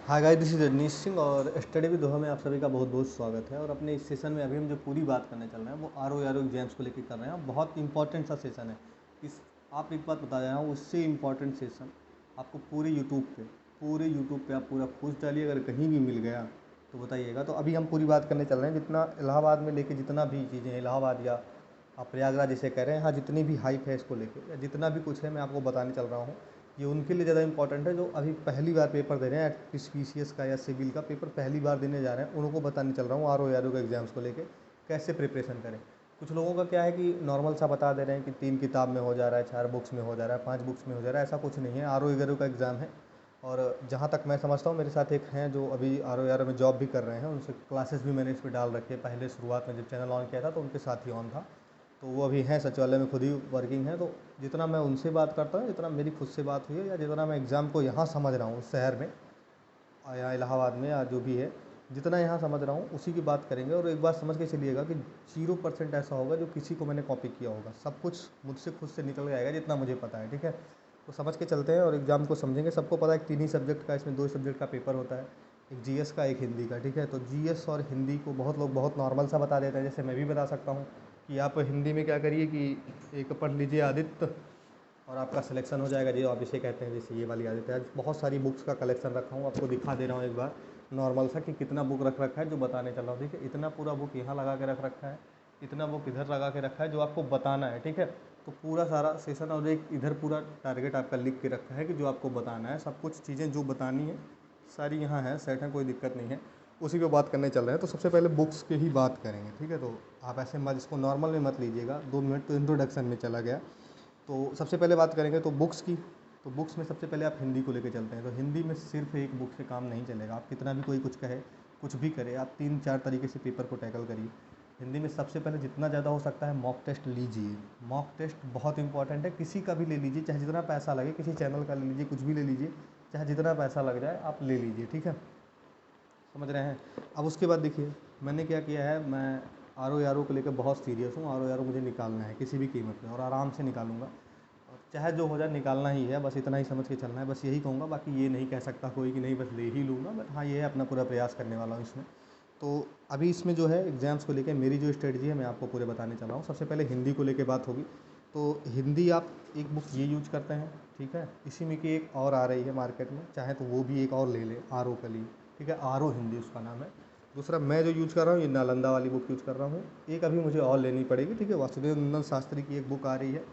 Hi guys, this is Rajneesh Singh और study with दोहा में आप सभी का बहुत बहुत स्वागत है। और अपने इस सेशन में अभी हम जो पूरी बात करने चल रहे हैं वो आर ओ एग्जाम्स को लेकर कर रहे हैं। बहुत इंपॉर्टेंट सा सेशन है। इस आप एक बात बता रहा हूँ, उससे इम्पॉर्टेंट सेशन आपको पूरे यूट्यूब पे आप पूरा खोज डालिए, अगर कहीं भी मिल गया तो बताइएगा। तो अभी हम पूरी बात करने चल रहे हैं, जितना इलाहाबाद में लेके जितना भी चीज़ें हैं, इलाहाबाद या आप प्रयागराज जिसे कह रहे हैं, हाँ जितनी भी हाइप है इसको लेके या जितना भी कुछ है मैं आपको बताने चल रहा हूँ। ये उनके लिए ज़्यादा इंपॉर्टेंट है जो अभी पहली बार पेपर दे रहे हैं, एटलीस्ट पीसीएस का या सिविल का पेपर पहली बार देने जा रहे हैं, उनको बताने चल रहा हूँ आर ओ के एग्ज़ाम्स को लेके कैसे प्रिपरेशन करें। कुछ लोगों का क्या है कि नॉर्मल सा बता दे रहे हैं कि 3 किताब में हो जा रहा है, 4 बुक्स में हो जा रहा है, 5 बुक्स में हो जा रहा है। ऐसा कुछ नहीं है। आर ओ का एग्ज़ाम है। और जहाँ तक मैं समझता हूँ, मेरे साथ एक हैं जो अभी आर ओ में जॉब भी कर रहे हैं, उनसे क्लासेस भी मैंने इस पर डाल रखी है। पहले शुरुआत में जब चैनल ऑन किया था तो उनके साथ ही ऑन था। तो वो अभी हैं सचिवालय में, खुद ही वर्किंग है। तो जितना मैं उनसे बात करता हूँ, जितना मेरी खुद से बात हुई है, या जितना मैं एग्ज़ाम को यहाँ समझ रहा हूँ उस शहर में, या इलाहाबाद में, या जो भी है, जितना यहाँ समझ रहा हूँ उसी की बात करेंगे। और एक बात समझ के चलिएगा कि 0% ऐसा होगा जो किसी को मैंने कॉपी किया होगा। सब कुछ मुझसे खुद से निकल के आएगा जितना मुझे पता है, ठीक है। तो समझ के चलते हैं और एग्ज़ाम को समझेंगे। सबको पता है कि 3 ही सब्जेक्ट का, इसमें 2 सब्जेक्ट का पेपर होता है, एक जीएस का, एक हिंदी का, ठीक है। तो जीएस और हिंदी को बहुत लोग बहुत नॉर्मल सा बता देते हैं, जैसे मैं भी बता सकता हूँ कि आप हिंदी में क्या करिए कि एक पढ़ लीजिए आदित्य, और आपका सिलेक्शन हो जाएगा। जी आप इसे कहते हैं, जैसे ये वाली आदत है। आज बहुत सारी बुक्स का कलेक्शन रखा हूँ, आपको दिखा दे रहा हूँ एक बार नॉर्मल सा कि कितना बुक रख रखा है जो बताने चल रहा हूँ, ठीक है। इतना पूरा बुक यहाँ लगा के रख रखा है, इतना बुक इधर लगा के रखा है जो आपको बताना है, ठीक है। तो पूरा सारा सेशन, और एक इधर पूरा टारगेट आपका लिख के रखा है कि जो आपको बताना है, सब कुछ चीज़ें जो बतानी है सारी यहाँ है, सेट है, कोई दिक्कत नहीं है। उसी पे बात करने चल रहे हैं। तो सबसे पहले बुक्स की ही बात करेंगे, ठीक है। तो आप ऐसे मत, इसको नॉर्मल में मत लीजिएगा, 2 मिनट तो इंट्रोडक्शन में चला गया। तो सबसे पहले बात करेंगे तो बुक्स की। तो बुक्स में सबसे पहले आप हिंदी को लेकर चलते हैं। तो हिंदी में सिर्फ एक बुक से काम नहीं चलेगा। आप कितना भी कोई कुछ कहे, कुछ भी करे, आप 3-4 तरीके से पेपर को टैकल करिए। हिंदी में सबसे पहले जितना ज़्यादा हो सकता है मॉक टेस्ट लीजिए। मॉक टेस्ट बहुत इंपॉर्टेंट है, किसी का भी ले लीजिए, चाहे जितना पैसा लगे, किसी चैनल का ले लीजिए, कुछ भी ले लीजिए, चाहे जितना पैसा लग जाए आप ले लीजिए, ठीक है। समझ रहे हैं। अब उसके बाद देखिए मैंने क्या किया है, मैं आर ओ को लेकर बहुत सीरियस हूँ। आर ओ मुझे निकालना है किसी भी कीमत पे, और आराम से निकालूंगा। और चाहे जो हो जाए निकालना ही है, बस इतना ही समझ के चलना है। बस यही कहूँगा, बाकी ये नहीं कह सकता कोई कि नहीं बस ले ही लूँगा। बट हाँ, ये है अपना पूरा प्रयास करने वाला हूँ इसमें। तो अभी इसमें जो है एग्ज़ाम्स को लेके मेरी जो स्ट्रेटजी है मैं आपको पूरे बताने चला हूँ। सबसे पहले हिंदी को लेके बात होगी। तो हिंदी आप एक बुक ये यूज करते हैं, ठीक है। इसी में की एक और आ रही है मार्केट में, चाहे तो वो भी एक और ले लें, आर ओ के लिए, ठीक है। आर ओ हिंदी उसका नाम है। दूसरा मैं जो यूज़ कर रहा हूँ, ये नालंदा वाली बुक यूज़ कर रहा हूँ। एक अभी मुझे और लेनी पड़ेगी, ठीक है। वासुदेव नंदन शास्त्री की एक बुक आ रही है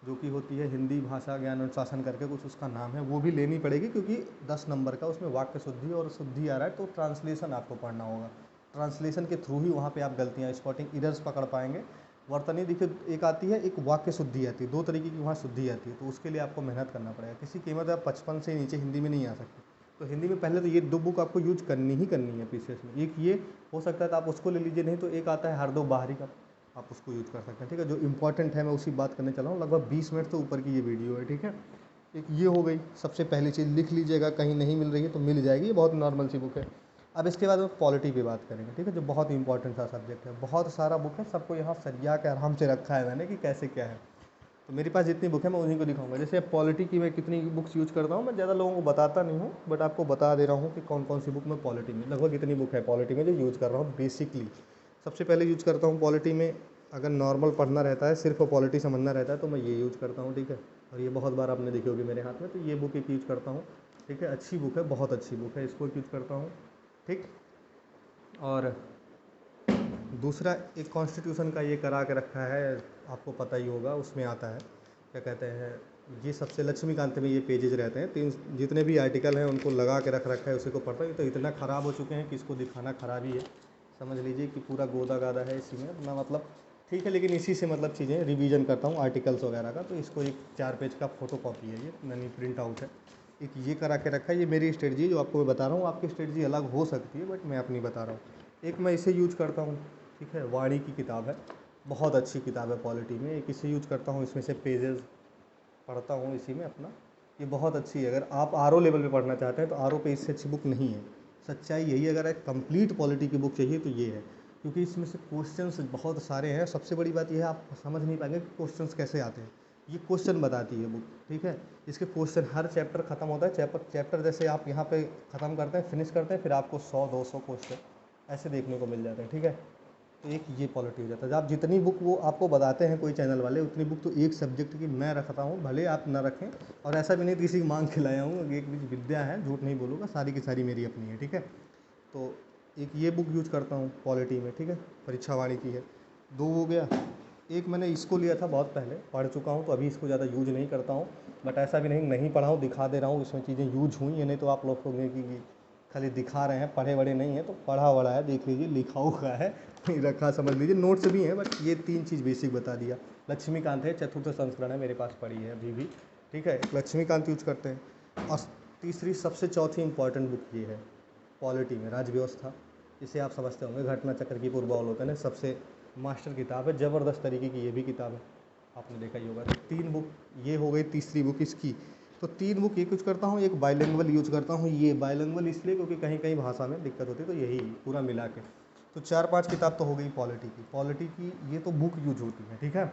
जो कि होती है हिंदी भाषा ज्ञान अनुशासन करके कुछ उसका नाम है, वो भी लेनी पड़ेगी, क्योंकि 10 नंबर का उसमें वाक्य शुद्धि और शुद्धि आ रहा है। तो ट्रांसलेशन आपको पढ़ना होगा। ट्रांसलेशन के थ्रू ही वहाँ पे आप गलतियाँ, स्पॉटिंग एरर्स पकड़ पाएंगे। वर्तनी देखिए एक आती है, एक वाक्य शुद्धि आती है, 2 तरीके की वहाँ शुद्धि आती है। तो उसके लिए आपको मेहनत करना पड़ेगा। किसी कीमत आप 55 से नीचे हिंदी में नहीं आ सकते। तो हिंदी में पहले तो ये 2 बुक आपको यूज करनी ही करनी है पीसीएस में। एक ये हो सकता है तो आप उसको ले लीजिए, नहीं तो एक आता है हर दो बाहरी का, आप उसको यूज़ कर सकते हैं, ठीक है। जो इंपॉर्टेंट है मैं उसी बात करने चला हूँ। लगभग 20 मिनट से ऊपर की ये वीडियो है, ठीक है। एक ये हो गई सबसे पहली चीज़, लिख लीजिएगा, कहीं नहीं मिल रही है तो मिल जाएगी, ये बहुत नॉर्मल सी बुक है। अब इसके बाद हम पॉलिटी पे बात करेंगे, ठीक है, जो बहुत इंपॉर्टेंट सा सब्जेक्ट है। बहुत सारा बुक है, सबको यहाँ सरिया के आराम से रखा है मैंने कि कैसे क्या है। तो मेरे पास जितनी बुक है मैं उन्हीं को दिखाऊंगा। जैसे पॉलिटी की मैं कितनी बुक्स यूज़ करता हूँ, मैं ज़्यादा लोगों को बताता नहीं हूँ, बट आपको बता दे रहा हूँ कि कौन कौन सी बुक मैं पॉलिटी में, लगभग इतनी बुक है पॉलिटी में जो यूज़ कर रहा हूँ बेसिकली। सबसे पहले यूज़ करता हूँ पॉलिटी में, अगर नॉर्मल पढ़ना रहता है, सिर्फ पॉलिटी समझना रहता है, तो मैं ये यूज़ करता हूँ, ठीक है। और ये बहुत बार आपने देखी होगी मेरे हाथ में। तो ये बुक एक यूज़ करता हूँ, ठीक है। अच्छी बुक है, बहुत अच्छी बुक है, इसको यूज़ करता हूँ, ठीक। और दूसरा एक कॉन्स्टिट्यूशन का ये करा के रखा है, आपको पता ही होगा, उसमें आता है क्या कहते हैं, ये सबसे लक्ष्मीकांत में ये पेजेज रहते हैं, 3 जितने भी आर्टिकल हैं उनको लगा के रख रखा है, उसी को पढ़ता हूँ। तो इतना ख़राब हो चुके हैं कि इसको दिखाना ख़राब ही है। समझ लीजिए कि पूरा गोदा गादा है इसी में अपना, मतलब ठीक है, लेकिन इसी से मतलब चीज़ें रिवीजन करता हूँ आर्टिकल्स वगैरह का। तो इसको एक 4 पेज का फ़ोटो कॉपी है, ये ननी प्रिंट आउट है। एक ये करा के रखा है, ये मेरी स्ट्रेटजी जो आपको मैं बता रहा हूँ। आपकी स्ट्रेटजी अलग हो सकती है, बट मैं अपनी बता रहा हूँ। एक मैं इसे यूज करता हूँ, ठीक है, वाणी की किताब है, बहुत अच्छी किताब है पॉलिटी में। एक इसे यूज करता हूँ, इसमें से पेजेस पढ़ता हूँ इसी में अपना। ये बहुत अच्छी है। अगर आप आर ओ लेवल पे पढ़ना चाहते हैं तो आर ओ पे इससे अच्छी बुक नहीं है। सच्चाई यही है। अगर एक कंप्लीट पॉलिटी की बुक चाहिए तो ये है, क्योंकि इसमें से क्वेश्चंस बहुत सारे हैं। सबसे बड़ी बात यह है, आप समझ नहीं पाएंगे कि क्वेश्चंस कैसे आते हैं। ये क्वेश्चन बताती है बुक, ठीक है। इसके क्वेश्चन, हर चैप्टर ख़त्म होता है, चैप्टर जैसे आप यहाँ पे ख़त्म करते हैं, फिनिश करते हैं, फिर आपको 100-200 क्वेश्चन ऐसे देखने को मिल जाते हैं, ठीक है। तो एक ये पॉलिटी हो जाता है, जब आप जितनी बुक वो आपको बताते हैं कोई चैनल वाले, उतनी बुक तो एक सब्जेक्ट की मैं रखता हूँ, भले आप ना रखें। और ऐसा भी नहीं किसी की मांग के लाया हूँ, एक विद्या है, झूठ नहीं बोलूँगा, सारी की सारी मेरी अपनी है, ठीक है। तो एक ये बुक यूज करता हूँ पॉलिटी में, ठीक है, परीक्षा वाणी की है। 2 हो गया। एक मैंने इसको लिया था बहुत पहले, पढ़ चुका हूँ, तो अभी इसको ज़्यादा यूज नहीं करता हूँ। बट ऐसा भी नहीं पढ़ा हूँ, दिखा दे रहा हूँ, इसमें चीज़ें यूज हुई है, नहीं तो आप लोग कहोगे कि खाली दिखा रहे हैं, पढ़े वढ़े नहीं है। तो पढ़ा वढ़ा है, देख लीजिए, लिखा हुआ है, रखा समझ लीजिए, नोट्स भी हैं, बट ये 3 चीज़ बेसिक बता दिया। लक्ष्मीकांत है, चतुर्थ संस्करण है, मेरे पास पड़ी है अभी भी, ठीक है। लक्ष्मीकांत यूज करते हैं। और तीसरी सबसे चौथी इंपॉर्टेंट बुक ये है पॉलिटी में, राजव्यवस्था। इसे आप समझते होंगे, घटना चक्र की पूर्वावलोकन है, सबसे मास्टर किताब है, ज़बरदस्त तरीके की ये भी किताब है, आपने देखा ही होगा। तो 3 बुक ये हो गई, तीसरी बुक इसकी। तो 3 बुक ये यूज करता हूँ, एक बाइलिंगुअल यूज करता हूँ। ये बाइलिंगुअल इसलिए क्योंकि कहीं कहीं भाषा में दिक्कत होती है, तो यही पूरा मिला के। तो 4-5 किताब तो हो गई पॉलिटी की ये तो बुक यूज होती है, ठीक है।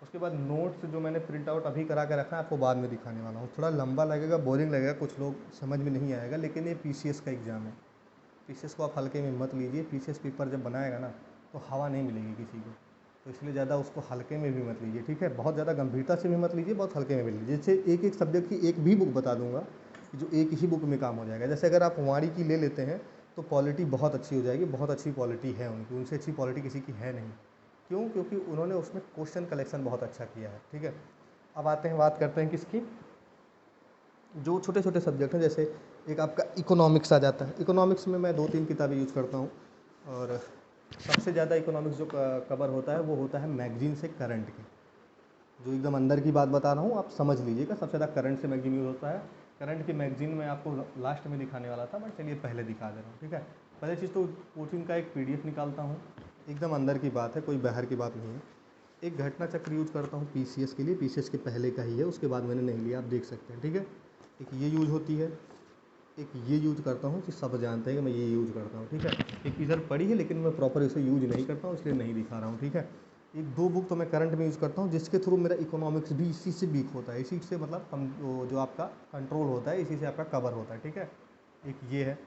उसके बाद नोट्स जो मैंने प्रिंट आउट अभी करा के रखा है, आपको बाद में दिखाने वाला हूँ। थोड़ा लंबा लगेगा, बोरिंग लगेगा, कुछ लोग समझ में नहीं आएगा, लेकिन ये पीसीएस का एग्ज़ाम है। पीसीएस को आप हल्के में मत लीजिए, पीसीएस पेपर जब बनाएगा ना, तो हवा नहीं मिलेगी किसी को। तो इसलिए ज़्यादा उसको हल्के में भी मत लीजिए, ठीक है। बहुत ज़्यादा गंभीरता से भी मत लीजिए, बहुत हल्के में भी लीजिए। जैसे एक एक सब्जेक्ट की एक भी बुक बता दूंगा, जो एक ही बुक में काम हो जाएगा। जैसे अगर आप वाणी की ले लेते हैं, तो पॉलिटी बहुत अच्छी हो जाएगी, बहुत अच्छी पॉलिटी है उनकी, उनसे अच्छी पॉलिटी किसी की है नहीं। क्यों? क्योंकि उन्होंने उसमें क्वेश्चन कलेक्शन बहुत अच्छा किया है, ठीक है। अब आते हैं, बात करते हैं किसकी, जो छोटे छोटे सब्जेक्ट हैं। जैसे एक आपका इकोनॉमिक्स आ जाता है, इकोनॉमिक्स में मैं 2-3 किताबें यूज़ करता हूँ। और सबसे ज़्यादा इकोनॉमिक्स जो कवर होता है, वो होता है मैगजीन से करंट की। जो एकदम अंदर की बात बता रहा हूँ, आप समझ लीजिएगा, सबसे ज़्यादा करंट से मैगजीन यूज़ होता है। करंट की मैगजीन में आपको लास्ट में दिखाने वाला था, बट चलिए पहले दिखा दे रहा हूँ, ठीक है। पहले चीज़ तो कोचिंग का एक पीडीएफ निकालता हूँ, एकदम अंदर की बात है, कोई बाहर की बात नहीं है। एक घटना चक्र यूज करता हूँ पीसीएस के लिए, पीसीएस के पहले का ही है, उसके बाद मैंने नहीं लिया, आप देख सकते हैं, ठीक है। एक ये यूज होती है, एक ये यूज करता हूँ कि सब जानते हैं कि मैं ये यूज करता हूँ, ठीक है। एक इधर पड़ी है, लेकिन मैं प्रॉपर इसे यूज नहीं करता हूँ, इसलिए नहीं दिखा रहा हूँ, ठीक है। एक 2 बुक तो मैं करंट में यूज़ करता हूँ, जिसके थ्रू मेरा इकोनॉमिक्स भी इसी से वीक होता है, इसी से मतलब वो जो आपका कंट्रोल होता है, इसी से आपका कवर होता है, ठीक है। एक ये है।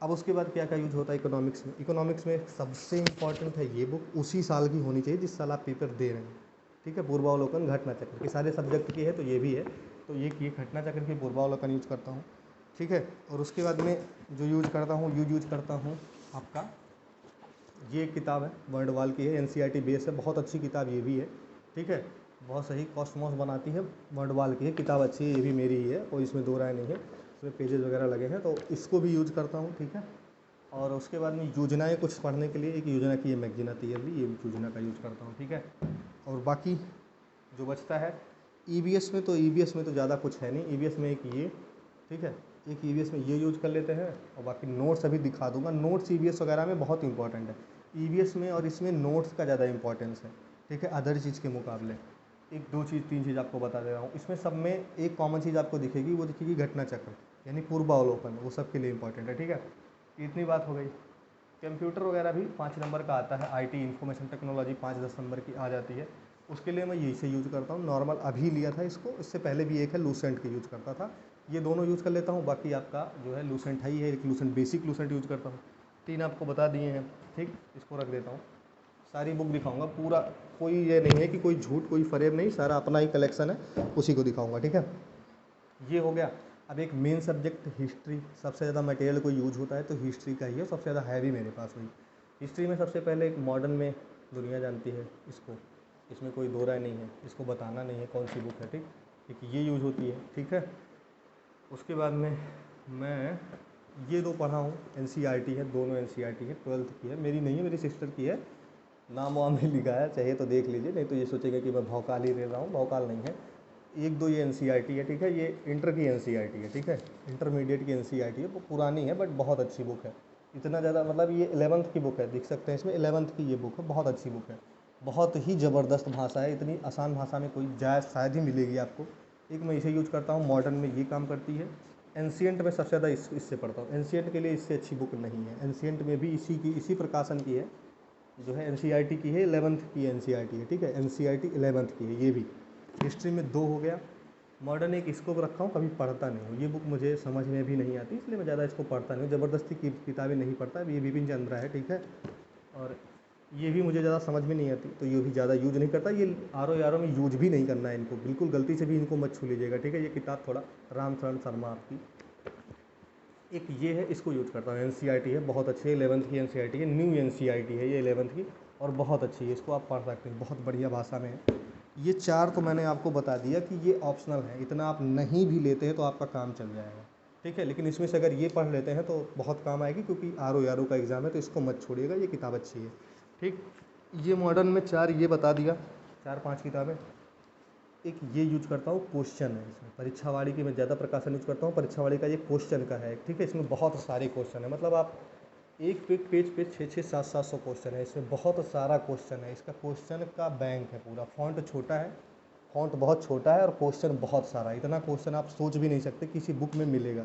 अब उसके बाद क्या क्या यूज होता है इकोनॉमिक्स में, इकोनॉमिक्स में सबसे इंपॉर्टेंट है ये बुक, उसी साल की होनी चाहिए जिस साल आप पेपर दे रहे हैं, ठीक है। पूर्वावलोकन घटना चक्र की, सारे सब्जेक्ट की है, तो ये भी है। तो ये घटना चक्र की पूर्वावलोकन यूज करता हूँ, ठीक है। और उसके बाद में जो यूज करता हूँ, यूज करता हूँ आपका, ये एक किताब है, वर्डवाल की है, एनसीईआरटी बेस है, बहुत अच्छी किताब ये भी है, ठीक है। बहुत सही कॉस्मॉस बनाती है, वर्डवाल की है, किताब अच्छी है, ये भी मेरी ही है, कोई इसमें दो राय नहीं है। इसमें पेजेस वगैरह लगे हैं, तो इसको भी यूज करता हूँ, ठीक है। और उसके बाद में योजनाएँ कुछ पढ़ने के लिए, एक योजना की ये मैगजीन आती है अभी, ये योजना का यूज़ करता हूँ, ठीक है। और बाकी जो बचता है ईवीएस में, तो ईवीएस में तो ज़्यादा कुछ है नहीं, ईवीएस में एक ये, ठीक है, एक ईवीएस में ये यूज कर लेते हैं। और बाकी नोट्स अभी दिखा दूंगा, नोट्स ईवीएस वगैरह में बहुत इंपॉर्टेंट है, ईवीएस में और इसमें नोट्स का ज़्यादा इंपॉर्टेंस है, ठीक है, अदर चीज़ के मुकाबले। एक 2 चीज़ 3 चीज़ आपको बता दे रहा हूँ, इसमें सब में एक कॉमन चीज़ आपको दिखेगी, वो दिखेगी घटना चक्र, यानी पूर्वावलोकन, वो सबके लिए इंपॉर्टेंट है, ठीक है। इतनी बात हो गई। कंप्यूटर वगैरह भी 5 नंबर का आता है, आईटी इंफॉर्मेशन टेक्नोलॉजी 5-10 नंबर की आ जाती है, उसके लिए मैं यही से यूज़ करता हूँ। नॉर्मल अभी लिया था इसको, इससे पहले भी एक है लूसेंट की यूज़ करता था, ये दोनों यूज़ कर लेता हूँ। बाकी आपका जो है लूसेंट है ही है, एक लूसेंट बेसिक लूसेंट यूज़ करता हूँ। 3 आपको बता दिए हैं, ठीक, इसको रख देता हूँ। सारी बुक दिखाऊंगा पूरा, कोई ये नहीं है कि कोई झूठ कोई फरेब नहीं, सारा अपना ही कलेक्शन है, उसी को दिखाऊंगा, ठीक है। ये हो गया। अब एक मेन सब्जेक्ट हिस्ट्री, सबसे ज़्यादा मटेरियल कोई यूज होता है तो हिस्ट्री का ही है, सबसे ज़्यादा हैवी मेरे पास हुई। हिस्ट्री में सबसे पहले एक मॉडर्न में दुनिया जानती है इसको, इसमें कोई दो राय नहीं है, इसको बताना नहीं है कौन सी बुक है, ठीक, ठीक, ये यूज होती है, ठीक है। उसके बाद में मैं ये 2 पढ़ा हूँ, एनसीईआरटी है, दोनों एनसीईआरटी है, 12th की है, मेरी नहीं है, मेरी सिस्टर की है, नाम वाम भी लिखा है, चाहिए तो देख लीजिए, नहीं तो ये सोचेगा कि मैं भौकाल ही दे रहा हूँ, भौकाल नहीं है। 1-2 ये एनसीईआरटी है, ठीक है, ये इंटर की एनसीईआरटी है, ठीक है, इंटरमीडिएट की एनसीईआरटी है, वो पुरानी है बट बहुत अच्छी बुक है। इतना ज़्यादा मतलब ये 11th की बुक है, देख सकते हैं इसमें 11th की ये बुक है, बहुत अच्छी बुक है, बहुत ही ज़बरदस्त भाषा है, इतनी आसान भाषा में कोई जाए शायद ही मिलेगी आपको। एक मैं इसे यूज करता हूँ, मॉडर्न में ये काम करती है। एंशिएंट में सबसे ज़्यादा इससे पढ़ता हूँ, एंशिएंट के लिए इससे अच्छी बुक नहीं है, एंशिएंट में भी इसी प्रकाशन की है, जो है एनसीईआरटी की है, 11th की एनसीईआरटी है, ठीक है, एनसीईआरटी 11th की है ये भी। हिस्ट्री में 2 हो गया। मॉडर्न एक इसको रखा हूँ, कभी पढ़ता नहीं हूँ, ये बुक मुझे समझ में भी नहीं आती, इसलिए मैं ज़्यादा इसको पढ़ता नहीं हूँ, ज़बरदस्ती की किताबें नहीं पढ़ता। ये बिपिन चंद्रा है, ठीक है, और ये भी मुझे ज़्यादा समझ में नहीं आती, तो ये भी ज़्यादा यूज नहीं करता। ये आर में यूज भी नहीं करना है इनको, बिल्कुल गलती से भी इनको मत छू लीजिएगा, ठीक है। ये किताब थोड़ा रामचरण शर्मा आपकी एक ये है, इसको यूज करता हूँ। एन है, बहुत अच्छी है, 11th की एन है, न्यू एन है ये 11th की, और बहुत अच्छी है, इसको आप पढ़ सकते हैं, बहुत बढ़िया भाषा में है। ये 4 तो मैंने आपको बता दिया कि ये ऑप्शनल है, इतना आप नहीं भी लेते हैं तो आपका काम चल जाएगा, ठीक है। लेकिन इसमें से अगर ये पढ़ लेते हैं तो बहुत काम आएगी, क्योंकि आर का एग्ज़ाम है, तो इसको मत छोड़िएगा, ये किताब अच्छी है, ठीक। ये मॉडर्न में 4 ये बता दिया, 4-5 किताबें। एक ये यूज करता हूँ, क्वेश्चन है इसमें, परीक्षावाड़ी की मैं ज़्यादा प्रकाशन यूज करता हूँ, परीक्षावाड़ी का ये क्वेश्चन का है, ठीक है। इसमें बहुत सारे क्वेश्चन है, मतलब आप एक पेज पे 600-700 क्वेश्चन है, इसमें बहुत सारा क्वेश्चन है, इसका क्वेश्चन का बैंक है पूरा। फॉन्ट छोटा है, फॉन्ट बहुत छोटा है, और क्वेश्चन बहुत सारा है, इतना क्वेश्चन आप सोच भी नहीं सकते किसी बुक में मिलेगा।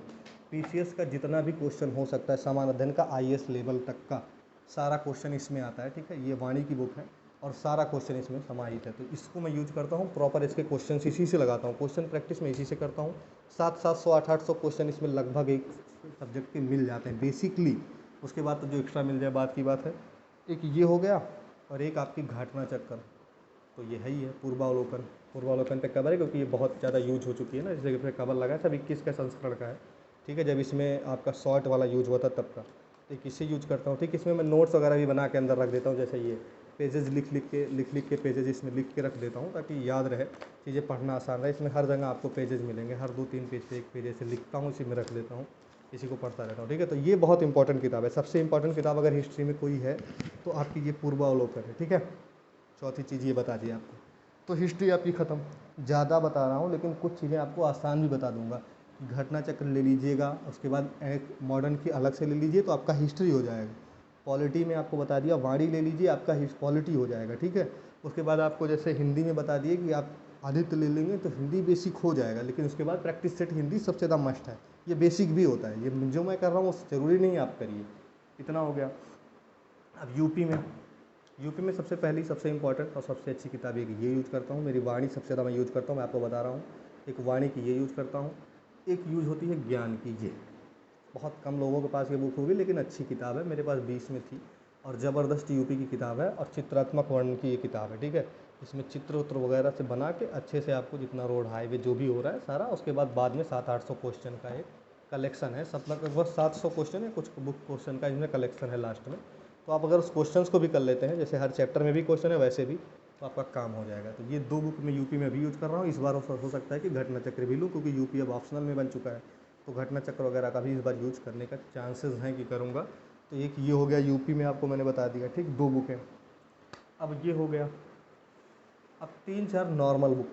पीसीएस का जितना भी क्वेश्चन हो सकता है, सामान्य अध्ययन का आईएएस लेवल तक का सारा क्वेश्चन इसमें आता है, ठीक है। ये वाणी की बुक है और सारा क्वेश्चन इसमें समाहित है, तो इसको मैं यूज करता हूँ प्रॉपर, इसके क्वेश्चन इसी से लगाता हूँ, क्वेश्चन प्रैक्टिस में इसी से करता हूँ। 700-700 800 क्वेश्चन इसमें लगभग एक सब्जेक्ट के मिल जाते हैं बेसिकली। उसके बाद तो जो एक्स्ट्रा मिल जाए बात की बात है। एक ये हो गया, और एक आपकी घटना चक्कर, तो ये है ही है। पूर्वावलोकन पे कवर है, क्योंकि ये बहुत ज़्यादा यूज हो चुकी है ना, इस जगह पे कवर लगा है, सब 21 का संस्करण का है, ठीक है। जब इसमें आपका शॉर्ट वाला यूज हुआ था तब का, तो इसे यूज करता हूँ, ठीक। इसमें मैं नोट्स वगैरह भी बना के अंदर रख देता हूँ, जैसे ये पेजेस लिख लिख के पेजेस इसमें लिख के रख देता हूँ, ताकि याद रहे, चीज़ें पढ़ना आसान रहे। इसमें हर जगह आपको पेजेस मिलेंगे, हर 2-3 पेज पे एक पेज ऐसे लिखता हूँ, इसी में रख देता हूँ, इसी को पढ़ता रहता हूँ, ठीक है। तो ये बहुत इंपॉर्टेंट किताब है, सबसे इंपॉर्टेंट किताब अगर हिस्ट्री में कोई है तो आपकी ये पूर्वावलोकन है, ठीक है। चौथी चीज़ ये बता दी आपको, तो हिस्ट्री आपकी ख़त्म। ज़्यादा बता रहा हूँ, लेकिन कुछ चीज़ें आपको आसान भी बता दूंगा। घटना चक्र ले लीजिएगा, उसके बाद एक मॉडर्न की अलग से ले लीजिए, तो आपका हिस्ट्री हो जाएगा। पॉलिटी में आपको बता दिया, वाणी ले लीजिए, आपका पॉलिटी हो जाएगा, ठीक है। उसके बाद आपको जैसे हिंदी में बता दिए कि आप आदित्य ले लेंगे तो हिंदी बेसिक हो जाएगा, लेकिन उसके बाद प्रैक्टिस सेट हिंदी सबसे ज़्यादा मस्ट है, ये बेसिक भी होता है। ये जो मैं कर रहा हूँ ज़रूरी नहीं आप करिए, इतना हो गया। अब यूपी में सबसे पहली, सबसे इंपॉर्टेंट और सबसे अच्छी किताब एक ये यूज़ करता हूँ। मेरी वाणी सबसे ज़्यादा मैं यूज़ करता हूँ, मैं आपको बता रहा हूँ। एक वाणी की ये यूज़ करता हूँ, एक यूज़ होती है ज्ञान की। ये बहुत कम लोगों के पास ये बुक होगी, लेकिन अच्छी किताब है, मेरे पास 20 में थी, और ज़बरदस्त यूपी की किताब है, और चित्रात्मक वर्णन की ये किताब है, ठीक है। इसमें चित्र उत्र वगैरह से बना के अच्छे से आपको जितना रोड हाईवे जो भी हो रहा है सारा, उसके बाद में 700-800 क्वेश्चन का एक कलेक्शन है, सब लगभग 700 क्वेश्चन है, कुछ बुक क्वेश्चन का इसमें कलेक्शन है लास्ट में। तो आप अगर उस क्वेश्चंस को भी कर लेते हैं, जैसे हर चैप्टर में भी क्वेश्चन है वैसे भी, तो आपका काम हो जाएगा। तो ये 2 बुक मैं यूपी में भी यूज़ कर रहा हूँ। इस बार हो सकता है कि घटना चक्र भी लूँ, क्योंकि यूपी अब ऑप्शनल में बन चुका है, तो घटना चक्र वगैरह का भी इस बार यूज करने का चांसेस हैं कि करूँगा। तो एक ये हो गया यूपी में, आपको मैंने बता दिया, ठीक, 2 बुकें। अब ये हो गया, अब 3-4 नॉर्मल बुक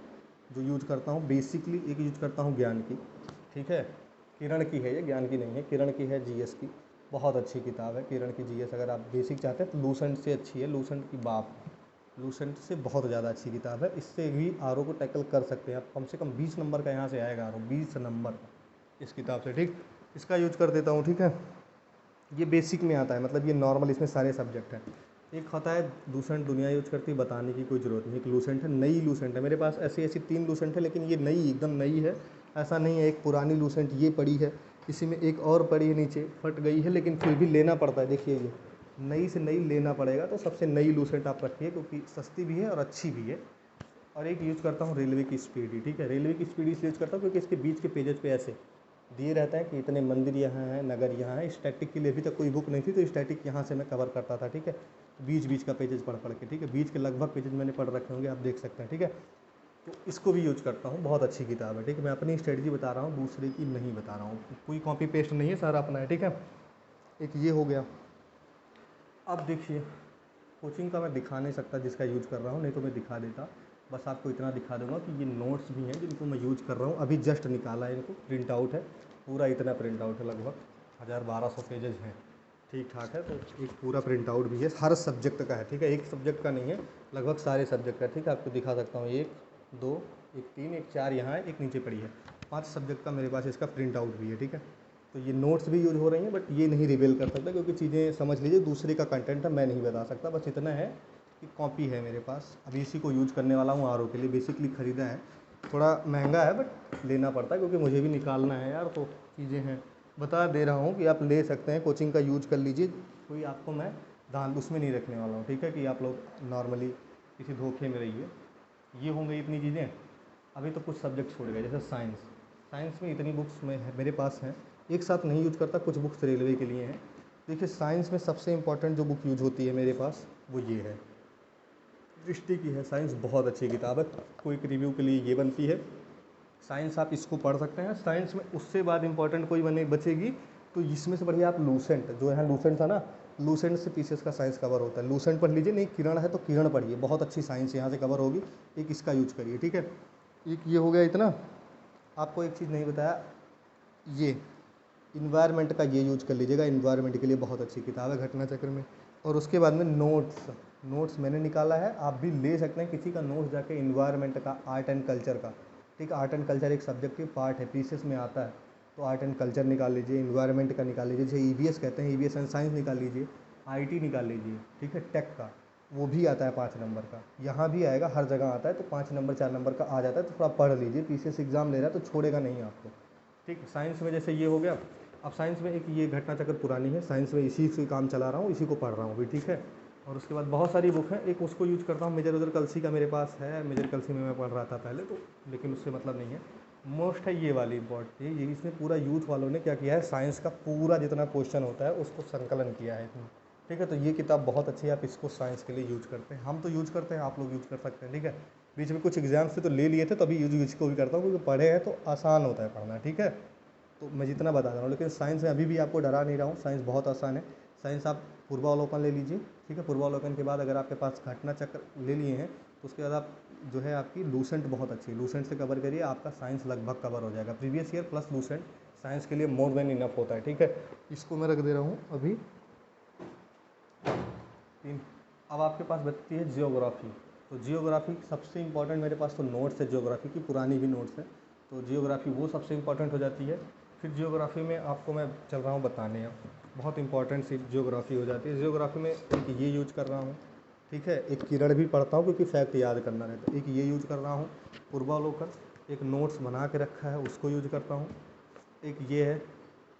जो यूज करता हूँ बेसिकली। एक यूज करता हूँ ज्ञान की, ठीक है, किरण की है, ये ज्ञान की नहीं है, किरण की है, जीएस की। बहुत अच्छी किताब है किरण की जीएस, अगर आप बेसिक चाहते हैं तो लूसेंट से अच्छी है, लूसेंट की बाप, लूसेंट से बहुत ज़्यादा अच्छी किताब है। इससे भी आर को टैकल कर सकते हैं आप, कम से कम 20 नंबर का यहाँ से आएगा आर 20 नंबर का इस किताब से, ठीक। इसका यूज कर देता हूँ, ठीक है। ये बेसिक में आता है, मतलब ये नॉर्मल, इसमें सारे सब्जेक्ट हैं। एक होता है लूसेंट, दुनिया यूज करती है, बताने की कोई ज़रूरत नहीं। एक लूसेंट है, नई लूसेंट है, मेरे पास ऐसी ऐसी 3 लूसेंट है, लेकिन ये नई, एकदम नई है, ऐसा नहीं है। एक पुरानी लूसेंट ये पड़ी है, इसी में एक और पड़ी है, नीचे फट गई है, लेकिन फिर भी लेना पड़ता है। देखिए ये नई से नई लेना पड़ेगा, तो सबसे नई लूसेंट आप रखिए, क्योंकि सस्ती भी है और अच्छी भी है। और एक यूज़ करता हूँ रेलवे की स्पीड, ठीक है। रेलवे की स्पीड इसलिए यूज़ करता हूँ क्योंकि इसके बीच के पेजेस पे ऐसे दिए रहता है कि इतने मंदिर यहाँ हैं, नगर यहाँ है। स्टैटिक के लिए अभी तक कोई बुक नहीं थी, तो स्टैटिक यहाँ से मैं कवर करता था, ठीक है। बीच बीच का पेजेस पढ़ के, ठीक है, बीच के लगभग पेजेस मैंने पढ़ रखे होंगे, आप देख सकते हैं, ठीक है। तो इसको भी यूज करता हूँ, बहुत अच्छी किताब है, ठीक है। मैं अपनी स्ट्रेटजी बता रहा हूँ, दूसरे की नहीं बता रहा हूँ, कोई कॉपी पेस्ट नहीं है, सारा अपना है, ठीक है। एक ये हो गया। अब देखिए, कोचिंग का मैं दिखा नहीं सकता जिसका यूज़ कर रहा हूँ, नहीं तो मैं दिखा देता। बस आपको इतना दिखा दूंगा कि ये नोट्स भी हैं जिनको मैं यूज़ कर रहा हूँ, अभी जस्ट निकाला है, इनको प्रिंट आउट है, पूरा इतना प्रिंट आउट है, लगभग 1000-1200 पेजेज हैं, ठीक ठाक है। तो एक पूरा प्रिंट आउट भी है, हर सब्जेक्ट का है, ठीक है, एक सब्जेक्ट का नहीं है, लगभग सारे सब्जेक्ट का, ठीक है। आपको दिखा सकता हूँ, 1 2 1 3 1 4 यहाँ है, एक नीचे पड़ी है, 5 सब्जेक्ट का मेरे पास इसका प्रिंट आउट भी है, ठीक है। तो ये नोट्स भी यूज हो रही हैं, बट ये नहीं रिवील कर सकता, क्योंकि चीज़ें समझ लीजिए दूसरे का कंटेंट है, मैं नहीं बता सकता। बस इतना है एक कॉपी है मेरे पास, अभी इसी को यूज करने वाला हूँ आर के लिए। बेसिकली ख़रीदा है, थोड़ा महंगा है बट लेना पड़ता है क्योंकि मुझे भी निकालना है यार, तो चीज़ें हैं। बता दे रहा हूँ कि आप ले सकते हैं, कोचिंग का यूज कर लीजिए, कोई आपको मैं ध्यान उसमें नहीं रखने वाला हूँ, ठीक है, कि आप लोग नॉर्मली किसी धोखे में रहिए। ये हो गई इतनी चीज़ें। अभी तो कुछ सब्जेक्ट छूट गए, जैसे साइंस। साइंस में इतनी बुक्स में मेरे पास हैं, एक साथ नहीं यूज करता, कुछ बुक्स रेलवे के लिए हैं। देखिए साइंस में सबसे इंपॉर्टेंट जो बुक यूज होती है मेरे पास वो ये है, दृष्टि की है। साइंस बहुत अच्छी किताब है, कोई रिव्यू के लिए ये बनती है। साइंस आप इसको पढ़ सकते हैं। साइंस में उससे बाद इंपॉर्टेंट कोई बचेगी तो इसमें से बढ़िया आप लूसेंट, जो है लूसेंट था ना, लूसेंट से पीसेस का साइंस कवर होता है, लूसेंट पढ़ लीजिए। नहीं किरण है तो किरण पढ़िए, बहुत अच्छी साइंस यहाँ से कवर होगी। एक इसका यूज करिए, ठीक है। एक ये हो गया इतना। आपको एक चीज़ नहीं बताया, ये इन्वायरमेंट का ये यूज कर लीजिएगा, इन्वायरमेंट के लिए बहुत अच्छी किताब है घटना चक्र में। और उसके बाद में नोट्स मैंने निकाला है, आप भी ले सकते हैं किसी का नोट्स जाके, इन्वायरमेंट का, आर्ट एंड कल्चर का, ठीक है। आर्ट एंड कल्चर एक सब्जेक्टिव पार्ट है, पीसीएस में आता है, तो आर्ट एंड कल्चर निकाल लीजिए, इन्वायरमेंट का निकाल लीजिए, जैसे ईवीएस कहते हैं, ईवीएस एंड साइंस निकाल लीजिए, आईटी निकाल लीजिए, ठीक है। टेक का वो भी आता है 5 नंबर का, यहाँ भी आएगा, हर जगह आता है, तो 5 नंबर 4 नंबर का आ जाता है, तो थोड़ा पढ़ लीजिए। पीसीएस एग्जाम ले रहा है तो छोड़ेगा नहीं आपको, ठीक। साइंस में जैसे ये हो गया। अब साइंस में एक ये घटना चक्र पुरानी है, साइंस में इसी से काम चला रहा हूँ, इसी को पढ़ रहा हूँ अभी, ठीक है। और उसके बाद बहुत सारी बुक है, एक उसको यूज करता हूँ, मेजर कलसी का मेरे पास है, मेजर कलसी में मैं पढ़ रहा था पहले तो, लेकिन उससे मतलब नहीं है। मोस्ट है ये वाली इम्पॉर्टेंट, ये इसमें पूरा यूथ वालों ने क्या किया है, साइंस का पूरा जितना क्वेश्चन होता है उसको संकलन किया है इसमें, ठीक है। तो ये किताब बहुत अच्छी है, आप इसको साइंस के लिए यूज करते हैं, हम तो यूज करते हैं, आप लोग यूज कर सकते हैं, ठीक है। बीच में कुछ एग्जाम्स थे तो ले लिए थे, तो अभी यूज को भी करता हूँ क्योंकि पढ़े हैं तो आसान होता है पढ़ना, ठीक है। तो मैं जितना बता रहा हूँ, लेकिन साइंस में अभी भी आपको डरा नहीं रहा हूँ, साइंस बहुत आसान है। साइंस आप पूर्वावलोकन ले लीजिए, ठीक है। पूर्वावलोकन के बाद अगर आपके पास घटना चक्र ले लिए हैं तो उसके बाद आप जो है आपकी लूसेंट बहुत अच्छी है, लूसेंट से कवर करिए, आपका साइंस लगभग कवर हो जाएगा। Previous year plus Lucent science के लिए मोर देन इनफ होता है, ठीक है। इसको मैं रख दे रहा हूँ अभी 3। अब आपके पास बचती है जियोग्राफी। तो जियोग्राफी सबसे इंपॉर्टेंट मेरे पास तो नोट्स है, जियोग्राफी की पुरानी भी नोट्स है, तो जियोग्राफी वो सबसे इंपॉर्टेंट हो जाती है। फिर जियोग्राफी में आपको मैं चल रहा हूँ बताने, अब बहुत इंपॉर्टेंट सी जियोग्राफी हो जाती है। जियोग्राफी में एक ये यूज कर रहा हूँ, ठीक है। एक किरण भी पढ़ता हूँ क्योंकि फैक्ट याद करना रहता है, एक ये यूज कर रहा हूँ। पूर्वावलोकन एक नोट्स बना के रखा है, उसको यूज करता हूँ। एक ये है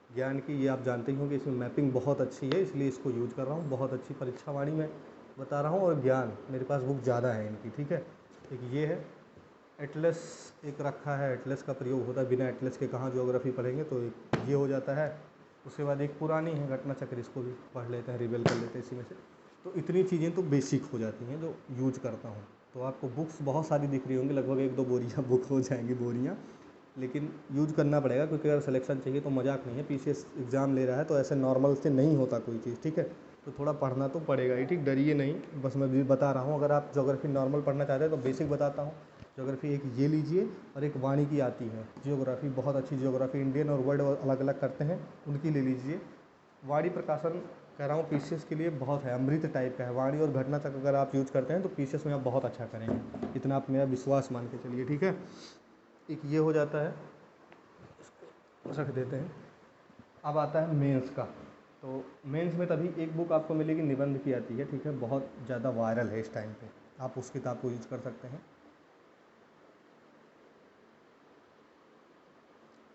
ज्ञान की, ये आप जानते ही होंगे, इसमें मैपिंग बहुत अच्छी है इसलिए इसको यूज कर रहा हूँ, बहुत अच्छी परीक्षा वाणी में बता रहा हूँ। और ज्ञान मेरे पास बुक ज़्यादा है इनकी, ठीक है। एक ये है एटलस, एक रखा है, एटलस का प्रयोग होता है, बिना एटलस के कहाँ ज्योग्राफी पढ़ेंगे, तो एक ये हो जाता है। उसके बाद एक पुरानी है घटना चक्र, इसको भी पढ़ लेते हैं, रिवेल कर लेते हैं इसी में से। तो इतनी चीज़ें तो बेसिक हो जाती हैं जो यूज करता हूँ। तो आपको बुक्स बहुत सारी दिख रही होंगी, लगभग 1-2 बोरियाँ बुक हो जाएंगी, बोरियाँ, लेकिन यूज करना पड़ेगा क्योंकि अगर सिलेक्शन चाहिए तो मजाक नहीं है। पीसीएस एग्ज़ाम ले रहा है तो ऐसे नॉर्मल से नहीं होता कोई चीज़, ठीक है। तो थोड़ा पढ़ना तो पड़ेगा ही, ठीक, डरिए नहीं, बस मैं भी बता रहा हूँ। अगर आप ज्योग्राफी नॉर्मल पढ़ना चाहते हैं तो बेसिक बताता हूँ। ज्योग्राफी एक ये लीजिए, और एक वाणी की आती है जियोग्राफी, बहुत अच्छी जियोग्राफी, इंडियन और वर्ल्ड अलग अलग करते हैं, उनकी ले लीजिए। वाणी प्रकाशन कह रहा हूँ पीसीएस के लिए बहुत है, अमृत टाइप का है। वाणी और घटना तक अगर आप यूज करते हैं तो पीसीएस में आप बहुत अच्छा करेंगे, इतना आप मेरा विश्वास मान के चलिए, ठीक है। एक ये हो जाता है, रख देते हैं। अब आता है मेंस का। तो मेंस में तभी एक बुक आपको मिलेगी, निबंध की आती है, ठीक है, बहुत ज़्यादा वायरल है इस टाइम पे, आप उस किताब को यूज कर सकते हैं,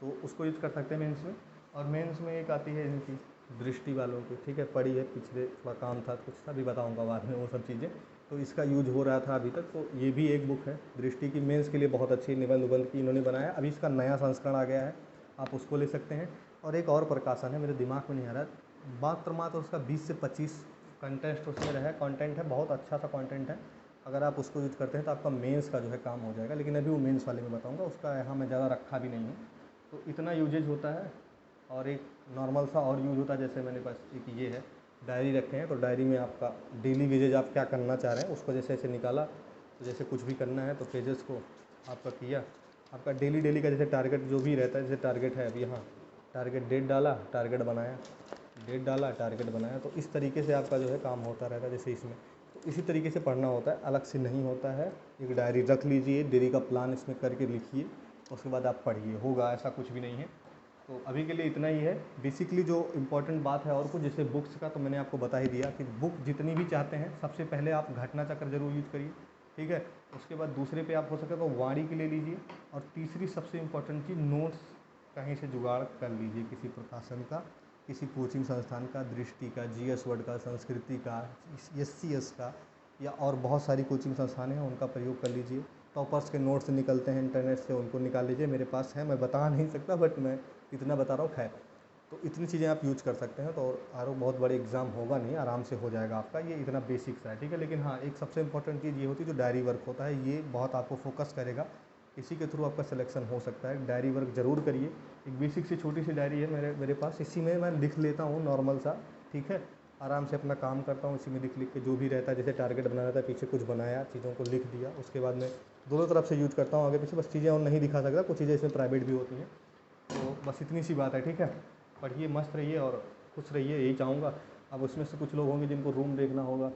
तो उसको यूज कर सकते हैं मेंस में। और मेंस में एक आती है इनकी दृष्टि वालों की, ठीक है, पढ़ी है, पिछले थोड़ा काम था कुछ था, भी बताऊंगा बाद में वो सब चीज़ें। तो इसका यूज हो रहा था अभी तक, तो ये भी एक बुक है दृष्टि की, मेंस के लिए बहुत अच्छी निबंध उबंध की इन्होंने बनाया। अभी इसका नया संस्करण आ गया है, आप उसको ले सकते हैं। और एक और प्रकाशन है, मेरे दिमाग में नहीं आ रहा, मात्र उसका 20 से 25 कंटेस्ट उसमें रहा है, कंटेंट है, बहुत अच्छा सा कंटेंट है। अगर आप उसको यूज करते हैं तो आपका मेंस का जो है काम हो जाएगा, लेकिन अभी वो मेंस वाले में बताऊंगा, उसका यहाँ मैं ज़्यादा रखा भी नहीं हूँ। तो इतना यूजेज होता है। और एक नॉर्मल सा और यूज़ होता है, जैसे मैंने पास एक ये है, डायरी रखे हैं, तो डायरी में आपका डेली वेजेज आप क्या करना चाह रहे हैं उसको जैसे ऐसे निकाला, तो जैसे कुछ भी करना है तो पेजेस को आपका किया, आपका डेली डेली का जैसे टारगेट जो भी रहता है, जैसे टारगेट है अभी यहाँ टारगेट, डेट डाला, टारगेट बनाया, डेट डाला, टारगेट बनाया, तो इस तरीके से आपका जो है काम होता रहता है, जैसे इसमें। तो इसी तरीके से पढ़ना होता है, अलग से नहीं होता है। एक डायरी रख लीजिए, डेली का प्लान इसमें करके लिखिए, उसके बाद आप पढ़िए, होगा, ऐसा कुछ भी नहीं है। तो अभी के लिए इतना ही है। बेसिकली जो इम्पोर्टेंट बात है और कुछ जैसे बुक्स का तो मैंने आपको बता ही दिया कि बुक जितनी भी चाहते हैं सबसे पहले आप घटना चक्र जरूर यूज करिए, ठीक है। उसके बाद दूसरे पे आप हो सके तो वाणी के ले लीजिए, और तीसरी सबसे इम्पोर्टेंट चीज़ नोट्स कहीं से जुगाड़ कर लीजिए, किसी प्रकाशन का, किसी कोचिंग संस्थान का, दृष्टि का, जीएस वर्ड का, संस्कृति का, एससीएस का, या और बहुत सारी कोचिंग संस्थान हैं उनका प्रयोग कर लीजिए। टॉपर्स के नोट्स निकलते हैं इंटरनेट से, उनको निकाल लीजिए, मेरे पास है, मैं बता नहीं सकता बट मैं इतना बता रहा हूँ। खैर, तो इतनी चीज़ें आप यूज कर सकते हैं, तो और बहुत बड़े एग्ज़ाम होगा नहीं, आराम से हो जाएगा आपका, ये इतना बेसिक सा है, ठीक है। लेकिन हाँ, एक सबसे इंपॉर्टेंट चीज़ ये होती है जो डायरी वर्क होता है, ये बहुत आपको फोकस करेगा, इसी के थ्रू आपका सिलेक्शन हो सकता है। डायरी वर्क ज़रूर करिए। एक बेसिक सी छोटी सी डायरी है मेरे पास, इसी में मैं लिख लेता हूँ नॉर्मल सा, ठीक है। आराम से अपना काम करता हूँ, इसी में लिख लिख के जो भी रहता है, जैसे टारगेट बनाना था, पीछे कुछ बनाया, चीज़ों को लिख दिया, उसके बाद में दोनों तरफ से यूज करता हूँ, आगे पीछे बस चीज़ें और नहीं दिखा सकता, कुछ चीज़ें इसमें प्राइवेट भी होती हैं। तो बस इतनी सी बात है, ठीक है। पढ़िए, मस्त रहिए और खुश रहिए, यही चाहूँगा। अब उसमें से कुछ लोग होंगे जिनको रूम देखना होगा,